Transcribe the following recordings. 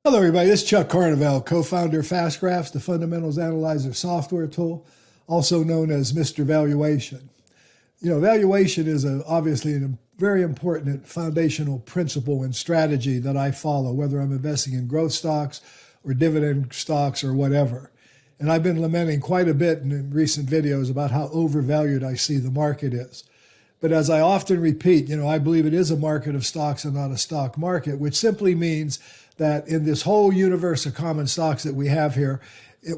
Hello, everybody. This is Chuck Carnevale, co-founder of FastGraphs, the fundamentals analyzer software tool, also known as Mr. Valuation. Valuation is obviously a very important foundational principle and strategy that I follow, whether I'm investing in growth stocks or dividend stocks or whatever. And I've been lamenting quite a bit in recent videos about how overvalued I see the market is. But as I often repeat, I believe it is a market of stocks and not a stock market, which simply means that in this whole universe of common stocks that we have here,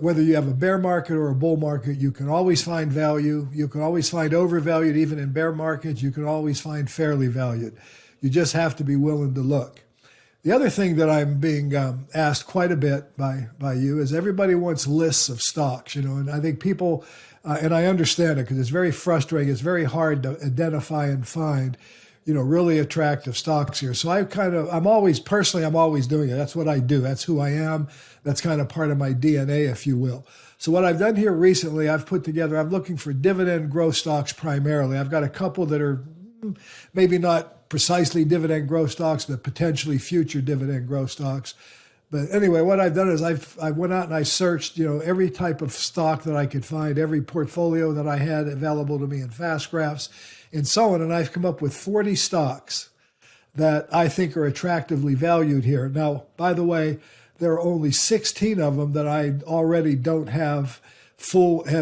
whether you have a bear market or a bull market, you can always find value. You can always find overvalued even in bear markets. You can always find fairly valued. You just have to be willing to look. The other thing that I'm being asked quite a bit by you is everybody wants lists of stocks, and I think people, and I understand it because it's very frustrating. It's very hard to identify and find really attractive stocks here. So I'm always doing it. That's what I do. That's who I am. That's kind of part of my DNA, if you will. So what I've done here recently, I'm looking for dividend growth stocks primarily. I've got a couple that are maybe not precisely dividend growth stocks, but potentially future dividend growth stocks. But anyway, what I've done is I went out and I searched, every type of stock that I could find, every portfolio that I had available to me in FastGraphs and so on. And I've come up with 40 stocks that I think are attractively valued here. Now, by the way, there are only 16 of them that I already don't have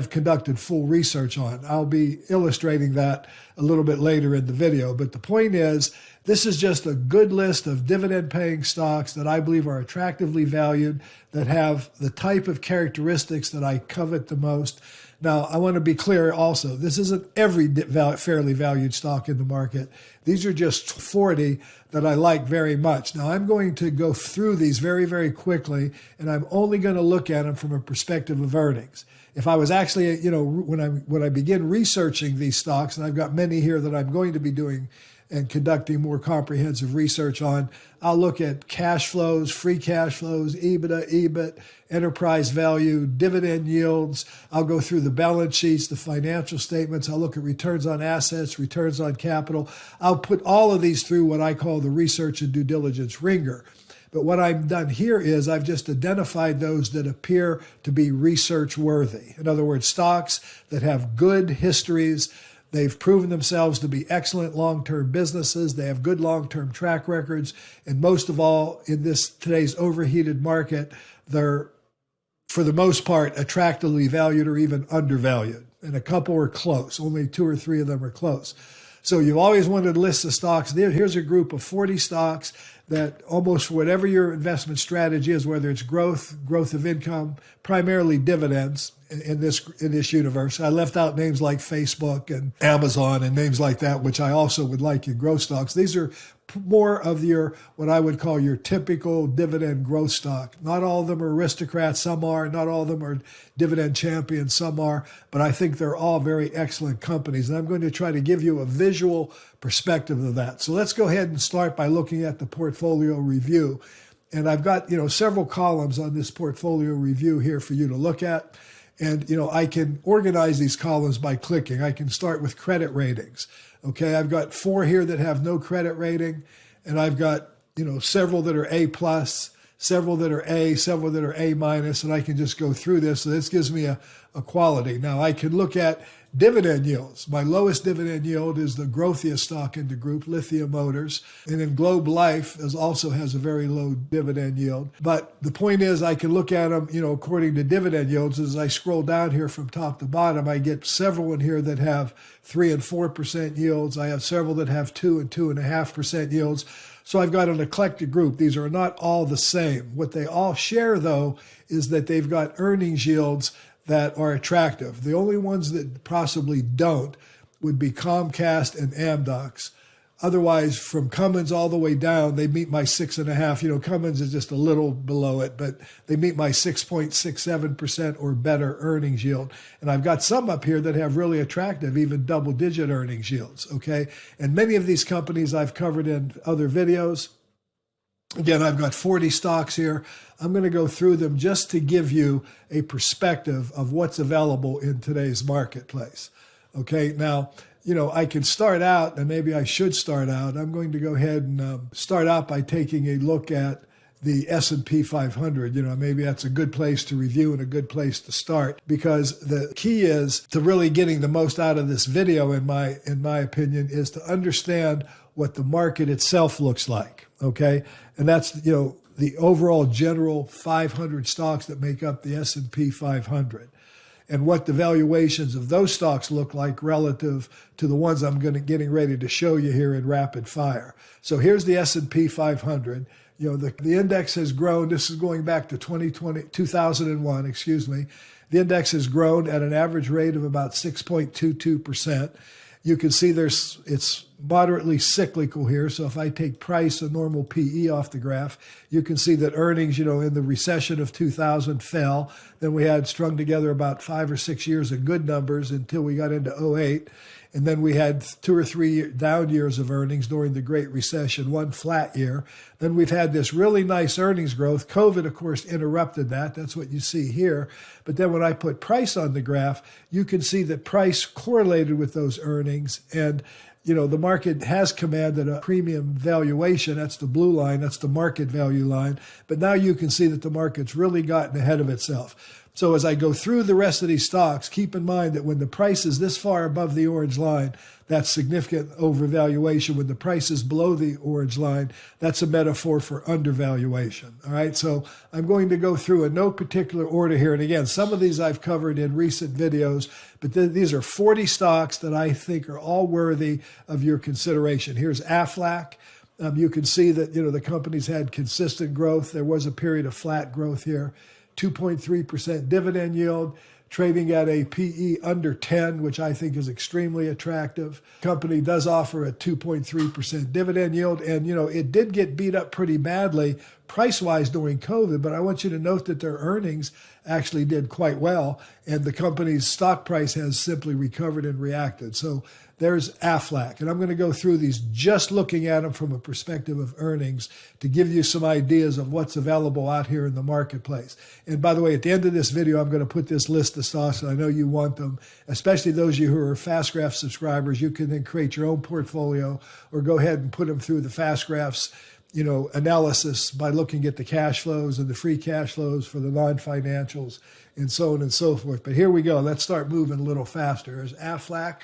conducted full research on. I'll be illustrating that a little bit later in the video. But the point is, this is just a good list of dividend-paying stocks that I believe are attractively valued, that have the type of characteristics that I covet the most. Now, I want to be clear also, this isn't every fairly valued stock in the market. These are just 40 that I like very much. Now, I'm going to go through these very, very quickly, and I'm only going to look at them from a perspective of earnings. If I was actually, when I begin researching these stocks, and I've got many here that I'm going to be doing and conducting more comprehensive research on, I'll look at cash flows, free cash flows, EBITDA, EBIT, enterprise value, dividend yields. I'll go through the balance sheets, the financial statements. I'll look at returns on assets, returns on capital. I'll put all of these through what I call the research and due diligence ringer. But what I've done here is I've just identified those that appear to be research worthy. In other words, stocks that have good histories. They've proven themselves to be excellent long-term businesses. They have good long-term track records. And most of all, in today's overheated market, they're, for the most part, attractively valued or even undervalued. And a couple are close. Only 2 or 3 of them are close. So you've always wanted lists of stocks. Here's a group of 40 stocks that almost for whatever your investment strategy is, whether it's growth of income, primarily dividends in this universe. I left out names like Facebook and Amazon and names like that, which I also would like in growth stocks. These are more of what I would call your typical dividend growth stock. Not all of them are aristocrats, some are. Not all of them are dividend champions, some are. But I think they're all very excellent companies. And I'm going to try to give you a visual perspective of that. So let's go ahead and start by looking at the portfolio review. And I've got, several columns on this portfolio review here for you to look at. And, I can organize these columns by clicking. I can start with credit ratings. Okay, I've got 4 here that have no credit rating, and I've got, several that are A+, several that are A, several that are A-, and I can just go through this. So this gives me a quality. Now, I can look at dividend yields. My lowest dividend yield is the growthiest stock in the group, Lithia Motors. And then Globe Life also has a very low dividend yield. But the point is I can look at them, according to dividend yields. As I scroll down here from top to bottom, I get several in here that have 3 and 4% yields. I have several that have 2 and 2.5% yields. So I've got an eclectic group. These are not all the same. What they all share, though, is that they've got earnings yields that are attractive. The only ones that possibly don't would be Comcast and Amdocs. Otherwise, from Cummins all the way down, they meet my 6.5. Cummins is just a little below it, but they meet my 6.67% or better earnings yield. And I've got some up here that have really attractive, even double-digit earnings yields, okay? And many of these companies I've covered in other videos. Again, I've got 40 stocks here. I'm going to go through them just to give you a perspective of what's available in today's marketplace. Okay, now, I can start out, and maybe I should start out. I'm going to go ahead and start out by taking a look at the S&P 500. Maybe that's a good place to review and a good place to start, because the key is to really getting the most out of this video, in my opinion, is to understand what the market itself looks like, okay? And that's, the overall general 500 stocks that make up the S&P 500, and what the valuations of those stocks look like relative to the ones I'm getting ready to show you here in rapid fire. So here's the S&P 500. The index has grown. This is going back to 2001, excuse me. The index has grown at an average rate of about 6.22%. You can see it's moderately cyclical here. So if I take price, a normal PE off the graph, you can see that earnings, in the recession of 2000 fell. Then we had strung together about 5 or 6 years of good numbers until we got into '08. And then we had 2 or 3 down years of earnings during the Great Recession, 1 flat year. Then we've had this really nice earnings growth. COVID, of course, interrupted that. That's what you see here. But then when I put price on the graph, you can see that price correlated with those earnings. And the market has commanded a premium valuation. That's the blue line. That's the market value line. But now you can see that the market's really gotten ahead of itself. So as I go through the rest of these stocks, keep in mind that when the price is this far above the orange line, that's significant overvaluation. When the price is below the orange line, that's a metaphor for undervaluation. All right, so I'm going to go through in no particular order here. And again, some of these I've covered in recent videos, but these are 40 stocks that I think are all worthy of your consideration. Here's Aflac. You can see that, the company's had consistent growth. There was a period of flat growth here. 2.3% dividend yield, trading at a PE under 10, which I think is extremely attractive. Company does offer a 2.3% dividend yield, and it did get beat up pretty badly price-wise during COVID, but I want you to note that their earnings actually did quite well, and the company's stock price has simply recovered and reacted. So there's Aflac, and I'm going to go through these just looking at them from a perspective of earnings to give you some ideas of what's available out here in the marketplace. And by the way, at the end of this video, I'm going to put this list of stocks, and I know you want them, especially those of you who are Fast Graph subscribers. You can then create your own portfolio or go ahead and put them through the Fast Graphs analysis by looking at the cash flows and the free cash flows for the non-financials and so on and so forth. But here we go. Let's start moving a little faster. There's Aflac.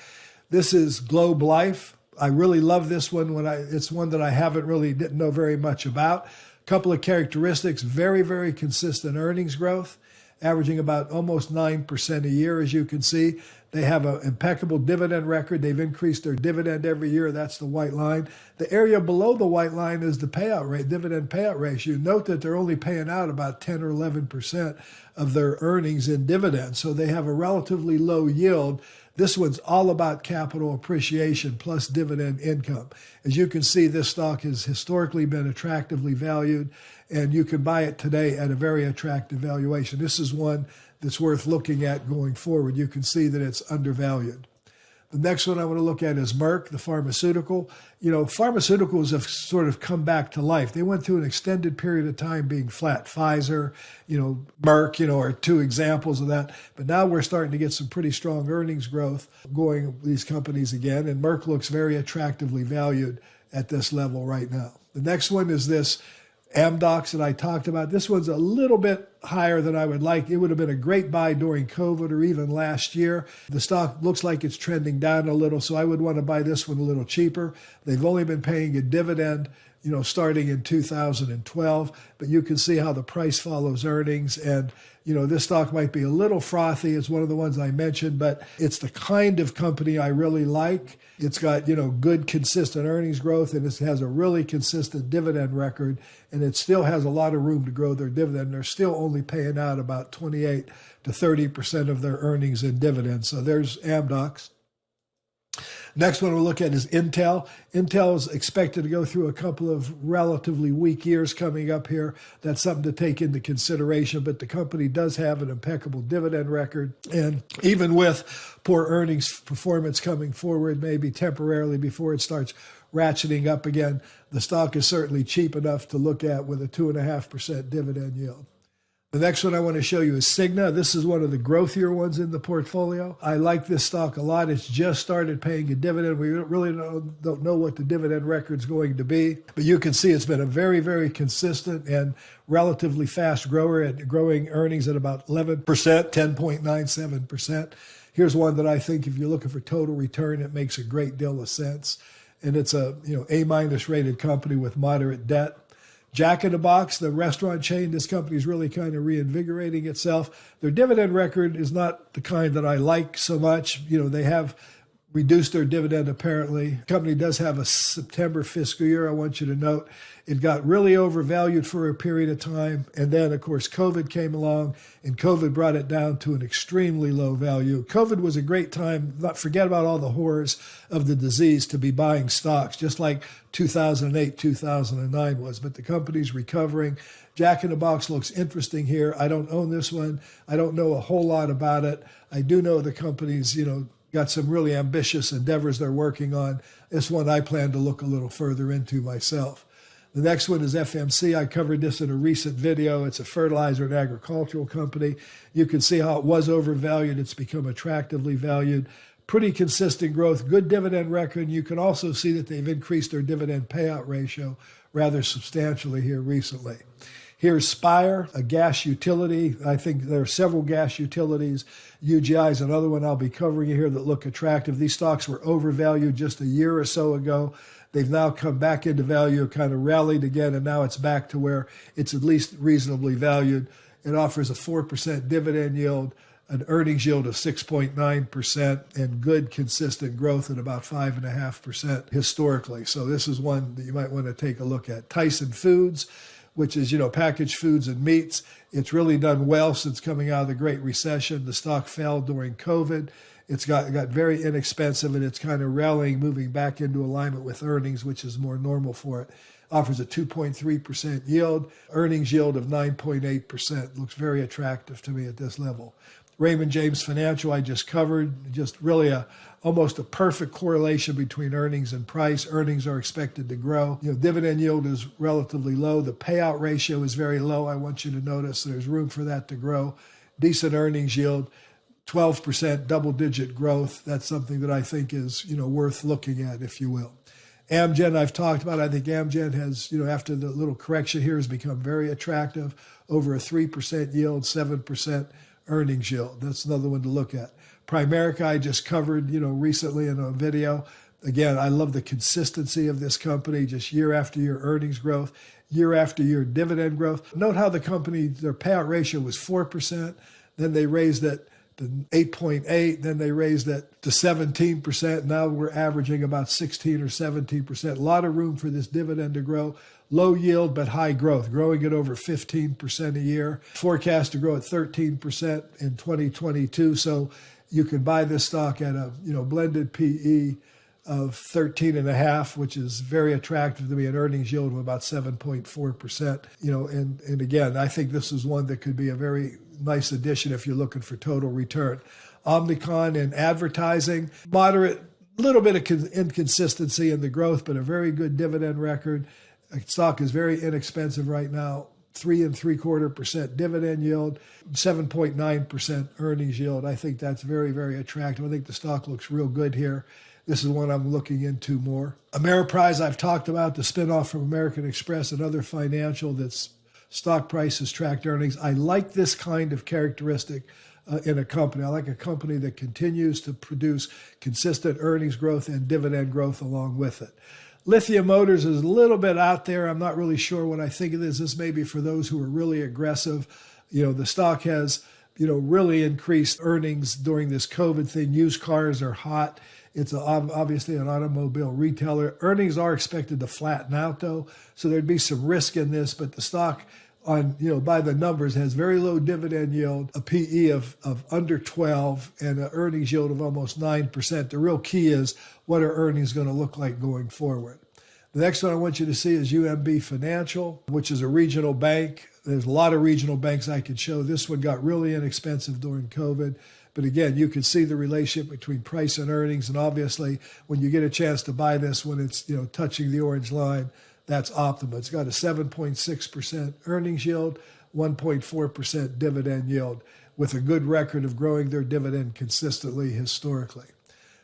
This is Globe Life. I really love this one. It's one that I didn't know very much about. A couple of characteristics: very, very consistent earnings growth, averaging about almost 9% a year, as you can see. They have an impeccable dividend record. They've increased their dividend every year. That's the white line. The area below the white line is the payout rate, dividend payout ratio. Note that they're only paying out about 10 or 11% of their earnings in dividends. So they have a relatively low yield. This one's all about capital appreciation plus dividend income. As you can see, this stock has historically been attractively valued, and you can buy it today at a very attractive valuation. This is one that's worth looking at going forward. You can see that it's undervalued. The next one I want to look at is Merck, the pharmaceutical. Pharmaceuticals have sort of come back to life. They went through an extended period of time being flat. Pfizer, Merck, are 2 examples of that. But now we're starting to get some pretty strong earnings growth going with these companies again. And Merck looks very attractively valued at this level right now. The next one is this Amdocs that I talked about. This one's a little bit higher than I would like. It would have been a great buy during COVID or even last year. The stock looks like it's trending down a little, so I would want to buy this one a little cheaper. They've only been paying a dividend, starting in 2012, but you can see how the price follows earnings. And, this stock might be a little frothy. It's one of the ones I mentioned, but it's the kind of company I really like. It's got, good, consistent earnings growth, and it has a really consistent dividend record, and it still has a lot of room to grow their dividend. They're still only paying out about 28 to 30% of their earnings in dividends. So there's Amdocs. Next one we'll look at is Intel. Intel is expected to go through a couple of relatively weak years coming up here. That's something to take into consideration, but the company does have an impeccable dividend record. And even with poor earnings performance coming forward, maybe temporarily before it starts ratcheting up again, the stock is certainly cheap enough to look at with a 2.5% dividend yield. The next one I want to show you is Cigna. This is one of the growthier ones in the portfolio. I like this stock a lot. It's just started paying a dividend. We really don't know what the dividend record's going to be, but you can see it's been a very, very consistent and relatively fast grower at growing earnings at about 11%, 10.97%. Here's one that I think if you're looking for total return, it makes a great deal of sense. And it's a A- rated company with moderate debt. Jackinthebox, the restaurant chain, this company is really kind of reinvigorating itself. Their dividend record is not the kind that I like so much. They have reduced their dividend apparently. The company does have a September fiscal year, I want you to note. It got really overvalued for a period of time. And then, of course, COVID came along, and COVID brought it down to an extremely low value. COVID was a great time, forget about all the horrors of the disease, to be buying stocks, just like 2008, 2009 was. But the company's recovering. Jack in the Box looks interesting here. I don't own this one. I don't know a whole lot about it. I do know the company's, got some really ambitious endeavors they're working on. This one I plan to look a little further into myself. The next one is FMC. I covered this in a recent video. It's a fertilizer and agricultural company. You can see how it was overvalued. It's become attractively valued. Pretty consistent growth, good dividend record. You can also see that they've increased their dividend payout ratio rather substantially here recently. Here's Spire, a gas utility. I think there are several gas utilities. UGI is another one I'll be covering here that look attractive. These stocks were overvalued just a year or so ago. They've now come back into value, kind of rallied again, and now it's back to where it's at least reasonably valued. It offers a 4% dividend yield, an earnings yield of 6.9%, and good consistent growth at about 5.5% historically. So this is one that you might want to take a look at. Tyson Foods, which is, packaged foods and meats. It's really done well since coming out of the Great Recession. The stock fell during COVID. It's got very inexpensive, and it's kind of rallying, moving back into alignment with earnings, which is more normal for it. Offers a 2.3% yield, earnings yield of 9.8%. Looks very attractive to me at this level. Raymond James Financial, I just covered. Just really almost a perfect correlation between earnings and price. Earnings are expected to grow. Dividend yield is relatively low. The payout ratio is very low. I want you to notice there's room for that to grow. Decent earnings yield. 12% double-digit growth. That's something that I think is, worth looking at, if you will. Amgen, I've talked about. I think Amgen has, after the little correction here, has become very attractive. Over a 3% yield, 7% earnings yield. That's another one to look at. Primerica, I just covered, recently in a video. Again, I love the consistency of this company, just year after year earnings growth, year after year dividend growth. Note how the company, their payout ratio was 4%. Then they raised it to 8.8, then they raised it to 17%. Now we're averaging about 16 or 17%. A lot of room for this dividend to grow. Low yield, but high growth, growing at over 15% a year. Forecast to grow at 13% in 2022. So you can buy this stock at a blended PE of 13.5, which is very attractive to me, an earnings yield of about 7.4%. And again, I think this is one that could be a very nice addition if you're looking for total return. Omnicom in advertising, moderate, little bit of inconsistency in the growth, but a very good dividend record. Stock is very inexpensive right now. 3.75% dividend yield, 7.9% earnings yield. I think that's very, very attractive. I think the stock looks real good here. This is one I'm looking into more. Ameriprise, I've talked about, the spinoff from American Express, another financial that's stock prices tracked earnings. I like this kind of characteristic in a company. I like a company that continues to produce consistent earnings growth and dividend growth along with it. Lithia Motors is a little bit out there. I'm not really sure what I think of this. This may be for those who are really aggressive. The stock has, really increased earnings during this COVID thing. Used cars are hot. It's obviously an automobile retailer. Earnings are expected to flatten out, though, so there'd be some risk in this. But the stock, by the numbers, has very low dividend yield, a PE of under 12, and an earnings yield of almost 9%. The real key is what are earnings going to look like going forward. The next one I want you to see is UMB Financial, which is a regional bank. There's a lot of regional banks I could show. This one got really inexpensive during COVID. But again, you can see the relationship between price and earnings. And obviously, when you get a chance to buy this when it's touching the orange line, that's optimal. It's got a 7.6% earnings yield, 1.4% dividend yield, with a good record of growing their dividend consistently historically.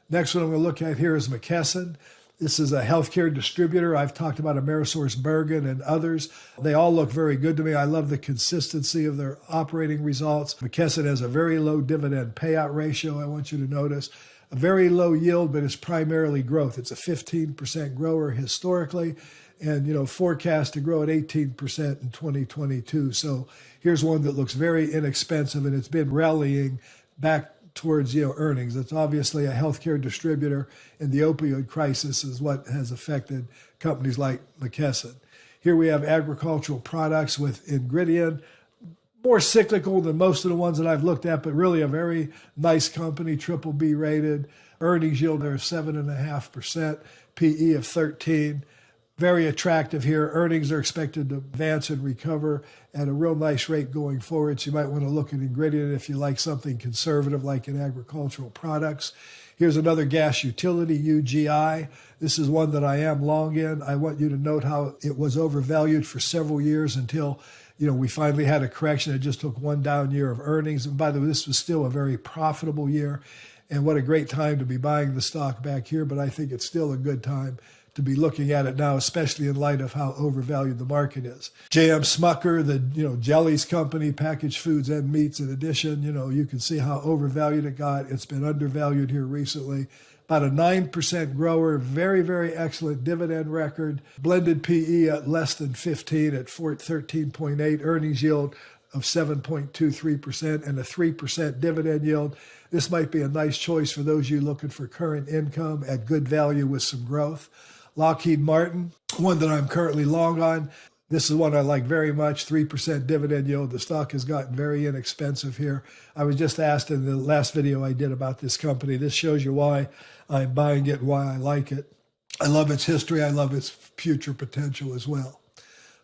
Next one I'm going to look at here is Mckesson. This is a healthcare distributor. I've talked about Amerisourcebergen and others. They all look very good to me. I love the consistency of their operating results. Mckesson has a very low dividend payout ratio, I want you to notice. A very low yield, but it's primarily growth. It's a 15% grower historically, and forecast to grow at 18% in 2022. So here's one that looks very inexpensive, and it's been rallying back towards earnings. It's obviously a healthcare distributor, and the opioid crisis is what has affected companies like Mckesson. Here we have agricultural products with Ingredient, more cyclical than most of the ones that I've looked at, but really a very nice company, BBB rated. Earnings yield there of 7.5%, PE of 13. Very attractive here. Earnings are expected to advance and recover at a real nice rate going forward. So you might want to look at Ingredient if you like something conservative like in agricultural products. Here's another gas utility, UGI. This is one that I am long in. I want you to note how it was overvalued for several years until we finally had a correction. It just took one down year of earnings. And by the way, this was still a very profitable year. And what a great time to be buying the stock back here. But I think it's still a good time to be looking at it now, especially in light of how overvalued the market is. J.M. Smucker, the jellies company, packaged foods and meats in addition, you can see how overvalued it got. It's been undervalued here recently. About a 9% grower, very, very excellent dividend record. Blended PE at less than 15 at 13.8, earnings yield of 7.23% and a 3% dividend yield. This might be a nice choice for those of you looking for current income at good value with some growth. Lockheed Martin, one that I'm currently long on. This is one I like very much, 3% dividend yield. The stock has gotten very inexpensive here. I was just asked in the last video I did about this company. This shows you why I'm buying it and why I like it. I love its history. I love its future potential as well.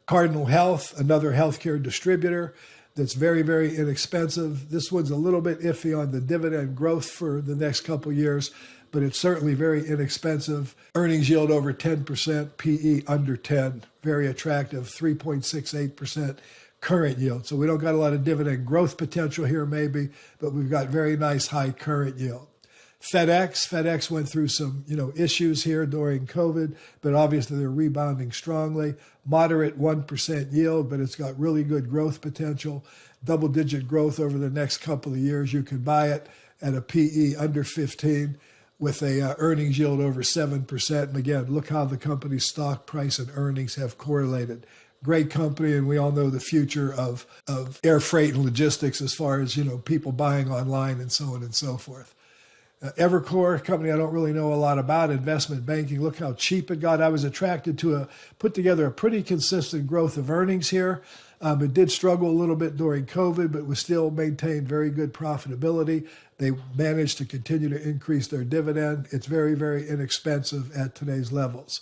Cardinal Health, another healthcare distributor that's very, very inexpensive. This one's a little bit iffy on the dividend growth for the next couple years, but it's certainly very inexpensive. Earnings yield over 10%, PE under 10, very attractive, 3.68% current yield. So we don't got a lot of dividend growth potential here maybe, but we've got very nice high current yield. Fedex went through some issues here during COVID, but obviously they're rebounding strongly. Moderate 1% yield, but it's got really good growth potential, double-digit growth over the next couple of years. You can buy it at a PE under 15 with a earnings yield over 7%. And again, look how the company's stock price and earnings have correlated. Great company, and we all know the future of air freight and logistics as far as people buying online and so on and so forth. Evercore, a company I don't really know a lot about, investment banking. Look how cheap it got. I was attracted to put together a pretty consistent growth of earnings here. It did struggle a little bit during COVID, but was still maintained very good profitability. They managed to continue to increase their dividend. It's very, very inexpensive at today's levels.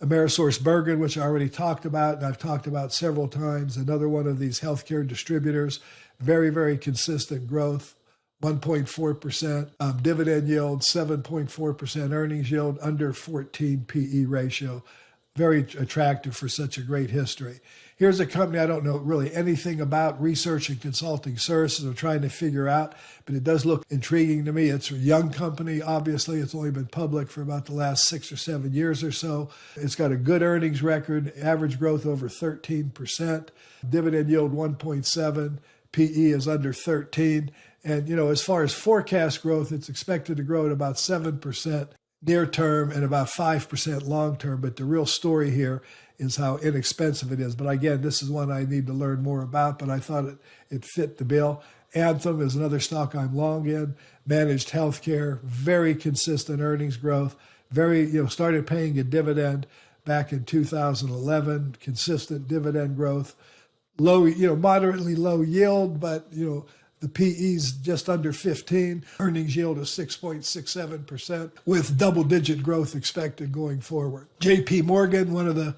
Amerisourcebergen, which I already talked about, and I've talked about several times, another one of these healthcare distributors, very, very consistent growth. 1.4% dividend yield, 7.4% earnings yield, under 14 PE ratio. Very attractive for such a great history. Here's a company I don't know really anything about, research and consulting services. I'm trying to figure out, but it does look intriguing to me. It's a young company, obviously. It's only been public for about the last 6 or 7 years or so. It's got a good earnings record, average growth over 13%, dividend yield 1.7, PE is under 13. And, as far as forecast growth, it's expected to grow at about 7% near term and about 5% long term. But the real story here is how inexpensive it is. But again, this is one I need to learn more about, but I thought it fit the bill. Anthem is another stock I'm long in. Managed healthcare, very consistent earnings growth, started paying a dividend back in 2011, consistent dividend growth, low, moderately low yield, but, the PE's just under 15, earnings yield of 6.67% with double-digit growth expected going forward. JP Morgan, one of the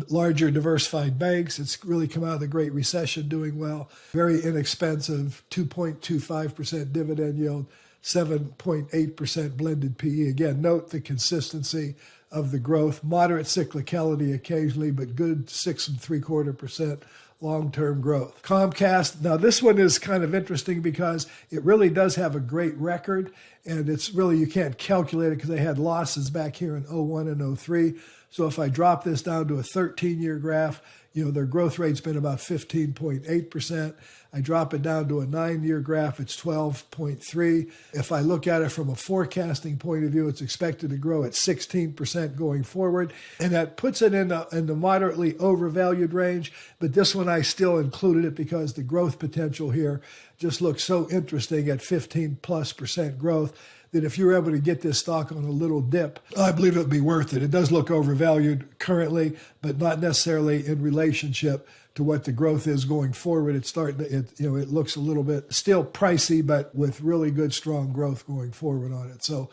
larger diversified banks, it's really come out of the Great Recession doing well. Very inexpensive, 2.25% dividend yield, 7.8% blended PE. Again, note the consistency of the growth, moderate cyclicality occasionally, but good 6.75% long-term growth. Comcast, now this one is kind of interesting because it really does have a great record, and it's really, you can't calculate it because they had losses back here in 01 and 03. So if I drop this down to a 13-year graph, their growth rate's been about 15.8%. I drop it down to a 9-year graph, it's 12.3. If I look at it from a forecasting point of view, it's expected to grow at 16% going forward. And that puts it in the moderately overvalued range. But this one, I still included it because the growth potential here just looks so interesting at 15+% growth, that if you were able to get this stock on a little dip, I believe it would be worth it. It does look overvalued currently, but not necessarily in relationship to what the growth is going forward. It looks a little bit still pricey, but with really good, strong growth going forward on it. So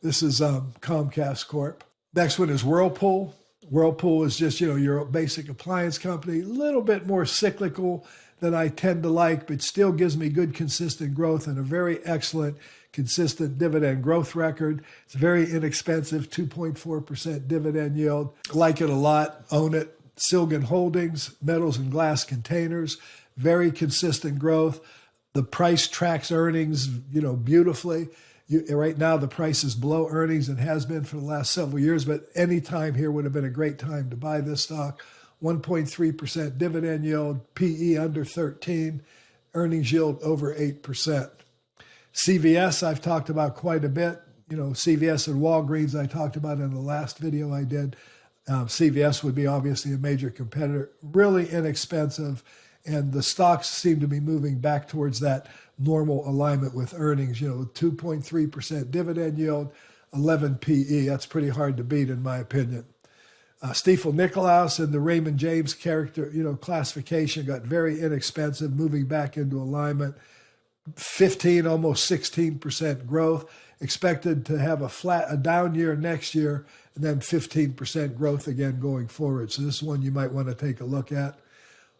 this is Comcast Corp. Next one is Whirlpool. Whirlpool is just, your basic appliance company, a little bit more cyclical than I tend to like, but still gives me good, consistent growth and a very excellent, consistent dividend growth record. It's very inexpensive, 2.4% dividend yield. Like it a lot, own it. Silgan Holdings, metals and glass containers, very consistent growth. The price tracks earnings, beautifully. Right now, the price is below earnings and has been for the last several years, but any time here would have been a great time to buy this stock. 1.3% dividend yield, PE under 13, earnings yield over 8%. CVS, I've talked about quite a bit. CVS and Walgreens, I talked about in the last video I did. CVS would be obviously a major competitor, really inexpensive, and the stocks seem to be moving back towards that normal alignment with earnings. 2.3% dividend yield, 11 PE. That's pretty hard to beat, in my opinion. Stifel Nicolaus and the Raymond James classification got very inexpensive, moving back into alignment. 15, almost 16% growth. Expected to have a down year next year, and then 15% growth again going forward. So this is one you might want to take a look at.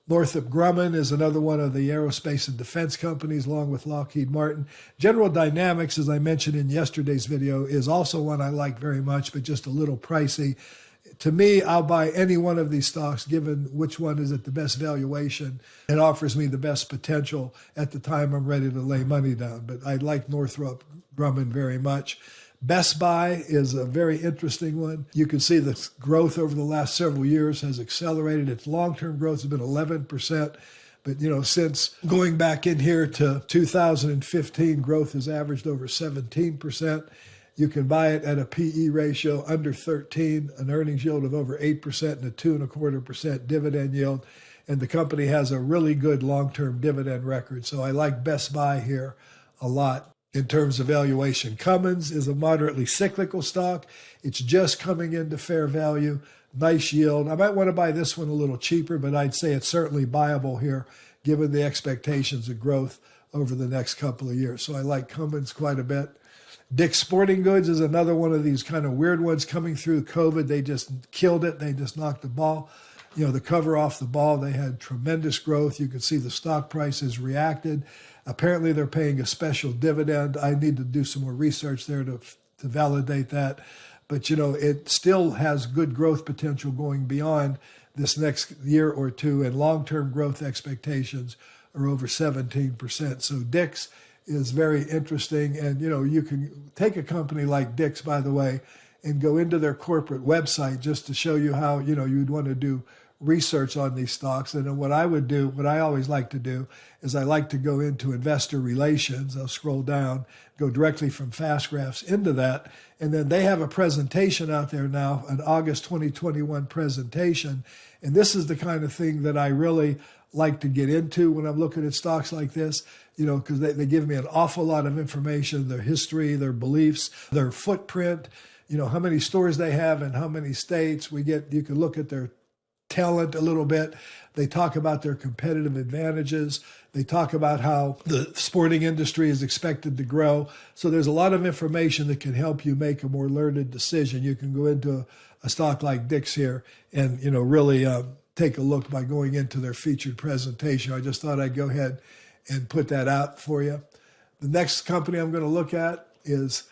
Northrop Grumman is another one of the aerospace and defense companies, along with Lockheed Martin. General Dynamics, as I mentioned in yesterday's video, is also one I like very much, but just a little pricey. To me, I'll buy any one of these stocks, given which one is at the best valuation and offers me the best potential at the time I'm ready to lay money down. But I like Northrop Grumman very much. Best Buy is a very interesting one. You can see the growth over the last several years has accelerated. Its long-term growth has been 11%. But, since going back in here to 2015, growth has averaged over 17%. You can buy it at a PE ratio under 13, an earnings yield of over 8%, and a 2.25% dividend yield. And the company has a really good long-term dividend record. So I like Best Buy here a lot in terms of valuation. Cummins is a moderately cyclical stock. It's just coming into fair value. Nice yield. I might want to buy this one a little cheaper, but I'd say it's certainly buyable here, given the expectations of growth over the next couple of years. So I like Cummins quite a bit. Dick's Sporting Goods is another one of these kind of weird ones coming through COVID. They just killed it. They just knocked the ball, the cover off the ball. They had tremendous growth. You could see the stock prices reacted. Apparently, they're paying a special dividend. I need to do some more research there to validate that. But, it still has good growth potential going beyond this next year or two, and long-term growth expectations are over 17%. So Dick's is very interesting. And, you can take a company like Dick's, by the way, and go into their corporate website just to show you how, you'd want to do research on these stocks. And then what I always like to do is I like to go into investor relations. I'll scroll down, go directly from Fast Graphs into that. And then they have a presentation out there now, an August 2021 presentation. And this is the kind of thing that I really like to get into when I'm looking at stocks like this, because they give me an awful lot of information, their history, their beliefs, their footprint, how many stores they have in how many states. You can look at their talent a little bit. They talk about their competitive advantages. They talk about how the sporting industry is expected to grow. So there's a lot of information that can help you make a more learned decision. You can go into a stock like Dick's here and, really take a look by going into their featured presentation. I just thought I'd go ahead and put that out for you. The next company I'm going to look at is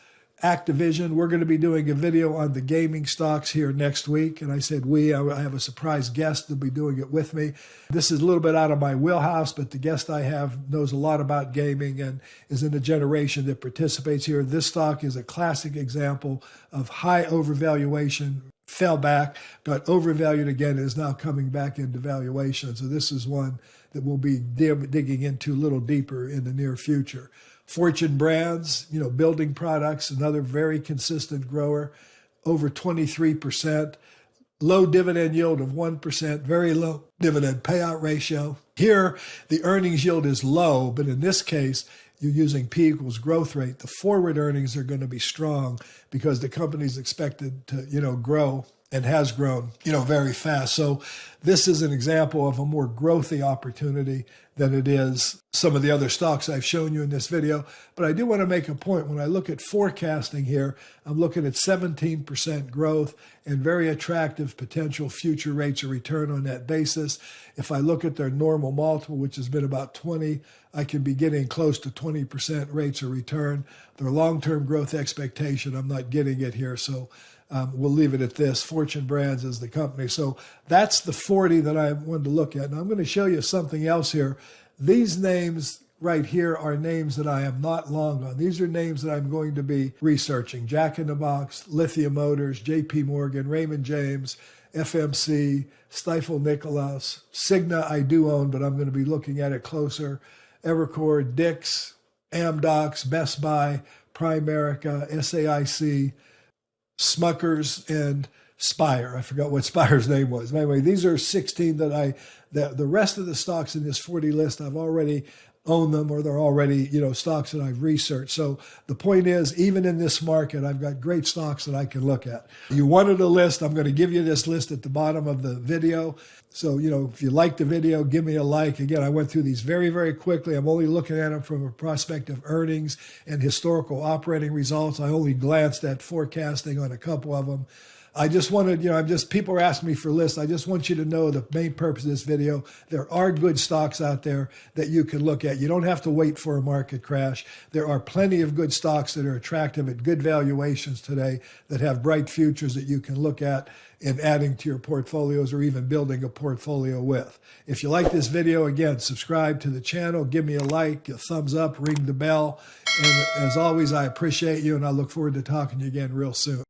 Activision. We're going to be doing a video on the gaming stocks here next week. And I said I have a surprise guest that'll be doing it with me. This is a little bit out of my wheelhouse, but the guest I have knows a lot about gaming and is in the generation that participates here. This stock is a classic example of high overvaluation, fell back, got overvalued again, and is now coming back into valuation. So this is one that we'll be digging into a little deeper in the near future. Fortune Brands, building products, another very consistent grower, over 23%, low dividend yield of 1%, very low dividend payout ratio. Here, the earnings yield is low, but in this case, you're using P equals growth rate. The forward earnings are going to be strong because the company's expected to, grow and has grown, very fast. So this is an example of a more growthy opportunity than it is some of the other stocks I've shown you in this video. But I do want to make a point. When I look at forecasting here, I'm looking at 17% growth and very attractive potential future rates of return on that basis. If I look at their normal multiple, which has been about 20, I can be getting close to 20% rates of return. Their long-term growth expectation, I'm not getting it here. So we'll leave it at this. Fortune Brands is the company. So that's the 40 that I wanted to look at. Now I'm going to show you something else here. These names right here are names that I am not long on. These are names that I'm going to be researching. Jackinthebox, Lithia Motors, JP Morgan, Raymond James, FMC, Stifel Nicolaus, Cigna I do own, but I'm going to be looking at it closer. Evercore, Dix, Amdocs, Best Buy, Primerica, SAIC, Smuckers, and Spire. I forgot what Spire's name was. Anyway, these are 16 that the rest of the stocks in this 40 list, I've already owned them, or they're already, stocks that I've researched. So the point is, even in this market, I've got great stocks that I can look at. You wanted a list. I'm going to give you this list at the bottom of the video. So, if you like the video, give me a like. Again, I went through these very, very quickly. I'm only looking at them from a prospect of earnings and historical operating results. I only glanced at forecasting on a couple of them. I just wanted, people are asking me for lists. I just want you to know the main purpose of this video. There are good stocks out there that you can look at. You don't have to wait for a market crash. There are plenty of good stocks that are attractive at good valuations today that have bright futures that you can look at in adding to your portfolios or even building a portfolio with. If you like this video, again, subscribe to the channel, give me a like, a thumbs up, ring the bell. And as always, I appreciate you, and I look forward to talking to you again real soon.